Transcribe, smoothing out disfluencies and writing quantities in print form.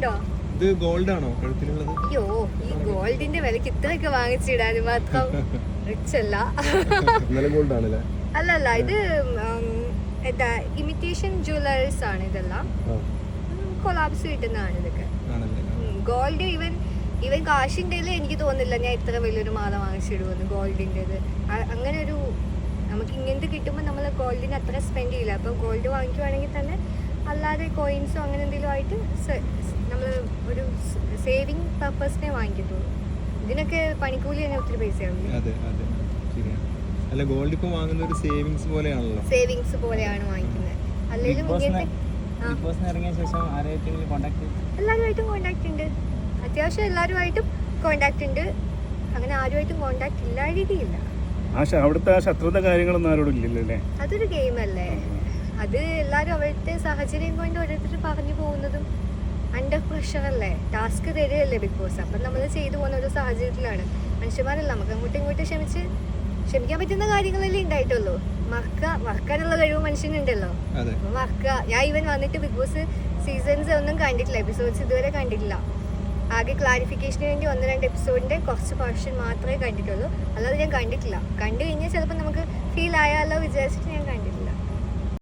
കണ്ടോ? ഇത് ഗോൾഡ് ആണോ കഴുത്തിലുള്ളത്? അയ്യോ, ഈ ഗോൾഡിന്റെ വിലക്ക് ഇത്രയൊക്കെ വാങ്ങിച്ചിടാൻ മാത്രം റിച്ച് അല്ല. അല്ലല്ല, ഇത് എന്താ ഇമിറ്റേഷൻ ജ്വല്ലേഴ്സ് ആണ്. ഇതെല്ലാം കൊളാബ്സ് കിട്ടുന്നതാണ് ഇതൊക്കെ. ഗോൾഡ് ഈവൻ കാശിൻ്റെ എനിക്ക് തോന്നുന്നില്ല ഞാൻ ഇത്ര വലിയൊരു മാല വാങ്ങിച്ചിടുമെന്ന് ഗോൾഡിൻ്റെത്. അങ്ങനെ ഒരു നമുക്ക് ഇങ്ങനത്തെ കിട്ടുമ്പോൾ നമ്മൾ ഗോൾഡിന് അത്ര സ്പെൻഡ് ചെയ്യില്ല. അപ്പോൾ ഗോൾഡ് വാങ്ങിക്കുവാണെങ്കിൽ തന്നെ അല്ലാതെ കോയിൻസോ അങ്ങനെ എന്തെങ്കിലും ആയിട്ട് നമ്മൾ ഒരു സേവിങ് പർപ്പസിനെ വാങ്ങിക്കത്തുള്ളൂ. ഇതിനൊക്കെ പണിക്കൂലി തന്നെ ഒത്തിരി പൈസയാവില്ല. അല്ല, ഗോൾഡ് ഇപ്പൊ വാങ്ങുന്ന ഒരു സേവിങ്സ് പോലെയാണല്ലോ. സേവിങ്സ് പോലെയാണ് വാങ്ങിക്കുന്നത്. അല്ലെങ്കിലും എല്ലാവരുമായിട്ടും കോണ്ടാക്ട് ഉണ്ട്. അത്യാവശ്യം എല്ലാവരുമായിട്ടും കോണ്ടാക്ട് ഉണ്ട്. അങ്ങനെ ആരുമായിട്ടും കോണ്ടാക്ട് ഇല്ലാതിരിക്കില്ല. ശത്രുത കാര്യങ്ങളൊന്നും ആരോടും ഇല്ലല്ലേ? അതൊരു ഗെയിം അല്ലേ. അത് എല്ലാവരും അവരുടെ സാഹചര്യം കൊണ്ട് ഓരോരുത്തർ പറഞ്ഞു പോകുന്നതും അണ്ടർ പ്രഷർ അല്ലേ. ടാസ്ക് തരികയല്ലേ ബിഗ് ബോസ്. അപ്പം നമ്മൾ ചെയ്തു പോകുന്ന ഒരു സാഹചര്യത്തിലാണ്. മനുഷ്യന്മാരല്ല, നമുക്ക് അങ്ങോട്ടും ഇങ്ങോട്ടും ക്ഷമിക്കാൻ പറ്റുന്ന കാര്യങ്ങളല്ലേ ഉണ്ടായിട്ടുള്ളൂ. മറക്കാനുള്ള കഴിവ് മനുഷ്യനുണ്ടല്ലോ. അപ്പം മറക്കുക. ഞാൻ ഈവൻ വന്നിട്ട് ബിഗ് ബോസ് സീസൺസ് ഒന്നും കണ്ടിട്ടില്ല, എപ്പിസോഡ്സ് ഇതുവരെ കണ്ടിട്ടില്ല. ആകെ ക്ലാരിഫിക്കേഷന് വേണ്ടി 1-2 എപ്പിസോഡിന്റെ കുറച്ച് പോർഷൻ മാത്രമേ കണ്ടിട്ടുള്ളൂ. അല്ലാതെ ഞാൻ കണ്ടിട്ടില്ല. കണ്ടു കഴിഞ്ഞാൽ ചിലപ്പോൾ നമുക്ക് ഫീൽ ആയാലോ വിചാരിച്ചിട്ട് ഞാൻ കണ്ടില്ല.